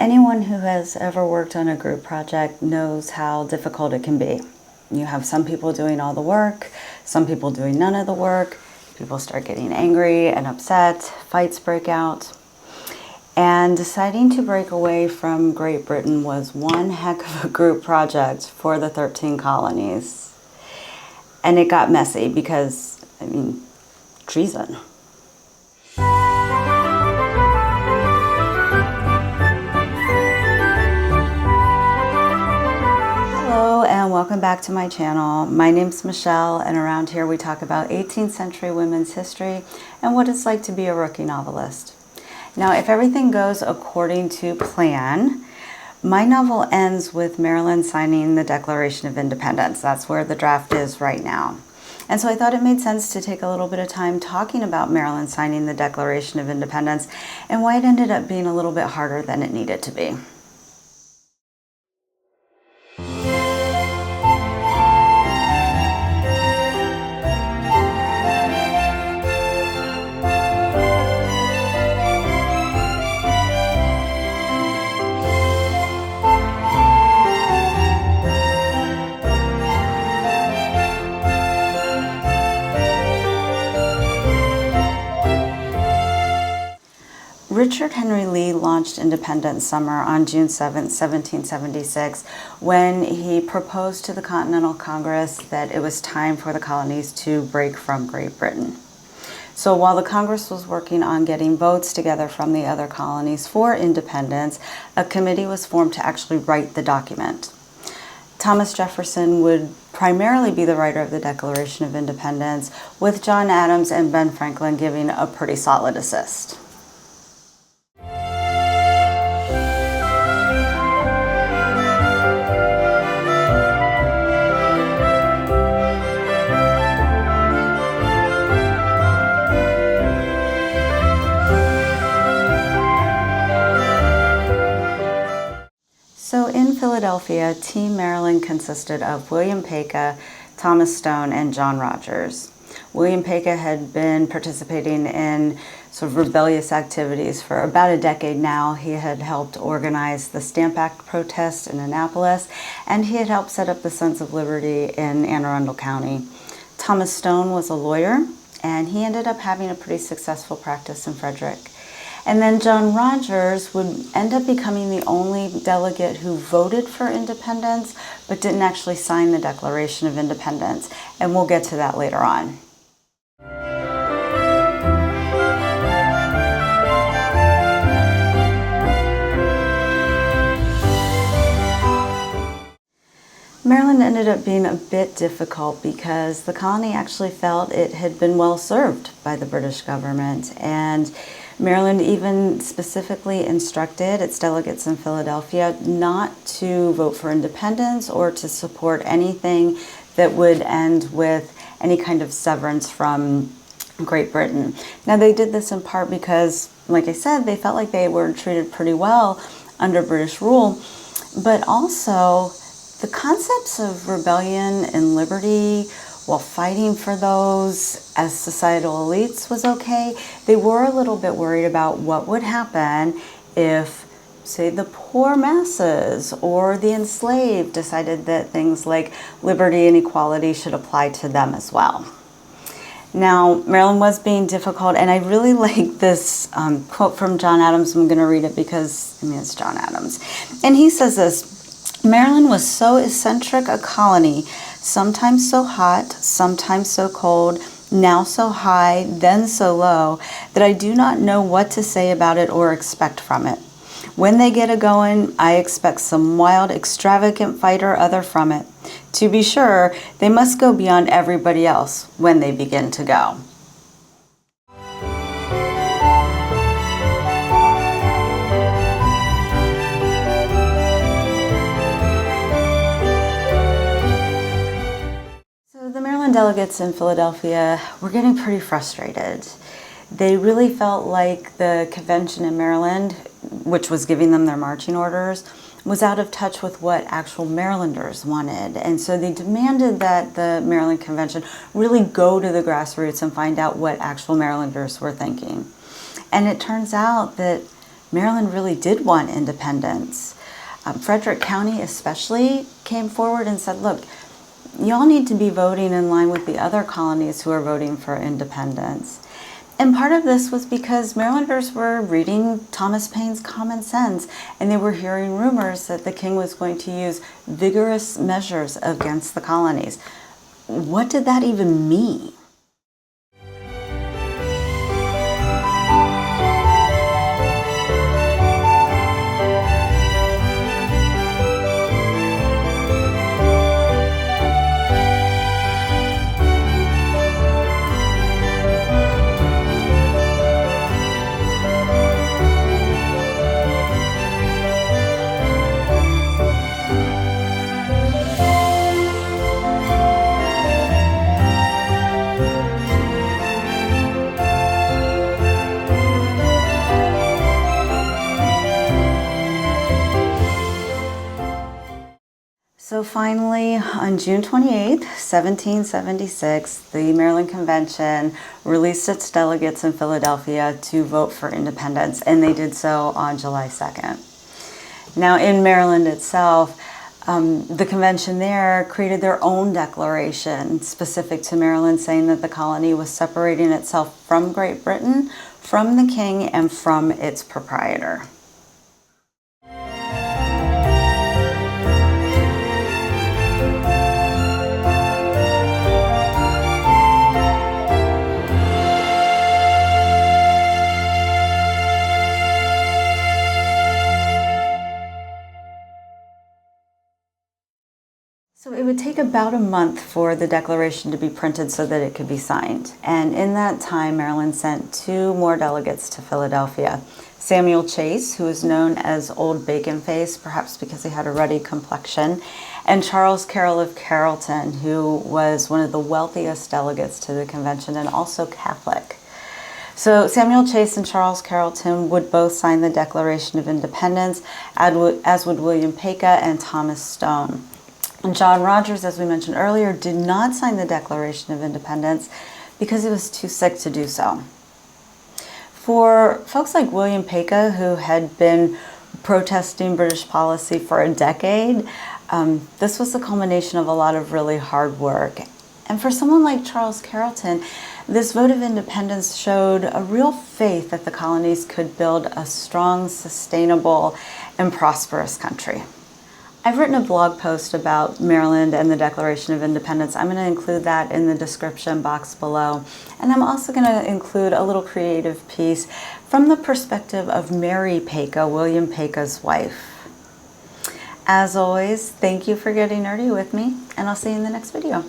Anyone who has ever worked on a group project knows how difficult it can be. You have some people doing all the work, some people doing none of the work, people start getting angry and upset, fights break out. And deciding to break away from Great Britain was one heck of a group project for the 13 colonies. And it got messy because, treason. Hello and welcome back to my channel. My name's Michelle, and around here we talk about 18th century women's history and what it's like to be a rookie novelist. Now, if everything goes according to plan, my novel ends with Maryland signing the Declaration of Independence. That's where the draft is right now. And so I thought it made sense to take a little bit of time talking about Maryland signing the Declaration of Independence and why it ended up being a little bit harder than it needed to be. Richard Henry Lee launched Independence Summer on June 7, 1776, when he proposed to the Continental Congress that it was time for the colonies to break from Great Britain. So while the Congress was working on getting votes together from the other colonies for independence, a committee was formed to actually write the document. Thomas Jefferson would primarily be the writer of the Declaration of Independence, with John Adams and Ben Franklin giving a pretty solid assist. So in Philadelphia, Team Maryland consisted of William Paca, Thomas Stone, and John Rogers. William Paca had been participating in sort of rebellious activities for about a decade now. He had helped organize the Stamp Act protests in Annapolis, and he had helped set up the Sons of Liberty in Anne Arundel County. Thomas Stone was a lawyer, and he ended up having a pretty successful practice in Frederick. And then John Rogers would end up becoming the only delegate who voted for independence, but didn't actually sign the Declaration of Independence. And we'll get to that later on. Maryland ended up being a bit difficult because the colony actually felt it had been well served by the British government, and Maryland even specifically instructed its delegates in Philadelphia not to vote for independence or to support anything that would end with any kind of severance from Great Britain. Now, they did this in part because, like I said, they felt like they were treated pretty well under British rule, but also the concepts of rebellion and liberty, while fighting for those as societal elites was okay, they were a little bit worried about what would happen if, say, the poor masses or the enslaved decided that things like liberty and equality should apply to them as well. Now, Maryland was being difficult, and I really like this quote from John Adams. I'm going to read it because, it's John Adams. And he says this: Maryland was so eccentric a colony, sometimes so hot, sometimes so cold, now so high, then so low, that I do not know what to say about it or expect from it. When they get a-going, I expect some wild, extravagant fight or other from it. To be sure, they must go beyond everybody else when they begin to go. Delegates in Philadelphia were getting pretty frustrated. They really felt like the convention in Maryland, which was giving them their marching orders, was out of touch with what actual Marylanders wanted. And so they demanded that the Maryland Convention really go to the grassroots and find out what actual Marylanders were thinking. And it turns out that Maryland really did want independence. Frederick County especially came forward and said, look, y'all need to be voting in line with the other colonies who are voting for independence. And part of this was because Marylanders were reading Thomas Paine's Common Sense, and they were hearing rumors that the king was going to use vigorous measures against the colonies. What did that even mean? So finally, on June 28th, 1776, the Maryland Convention released its delegates in Philadelphia to vote for independence, and they did so on July 2nd. Now, in Maryland itself, the convention there created their own declaration specific to Maryland, saying that the colony was separating itself from Great Britain, from the king, and from its proprietor. So it would take about a month for the declaration to be printed so that it could be signed. And in that time, Maryland sent 2 more delegates to Philadelphia. Samuel Chase, who is known as Old Bacon Face, perhaps because he had a ruddy complexion, and Charles Carroll of Carrollton, who was one of the wealthiest delegates to the convention and also Catholic. So Samuel Chase and Charles Carrollton would both sign the Declaration of Independence, as would William Paca and Thomas Stone. And John Rogers, as we mentioned earlier, did not sign the Declaration of Independence because he was too sick to do so. For folks like William Paca, who had been protesting British policy for a decade, this was the culmination of a lot of really hard work. And for someone like Charles Carrollton, this vote of independence showed a real faith that the colonies could build a strong, sustainable, and prosperous country. I've written a blog post about Maryland and the Declaration of Independence. I'm going to include that in the description box below. And I'm also going to include a little creative piece from the perspective of Mary Paca, William Paca's wife. As always, thank you for getting nerdy with me, and I'll see you in the next video.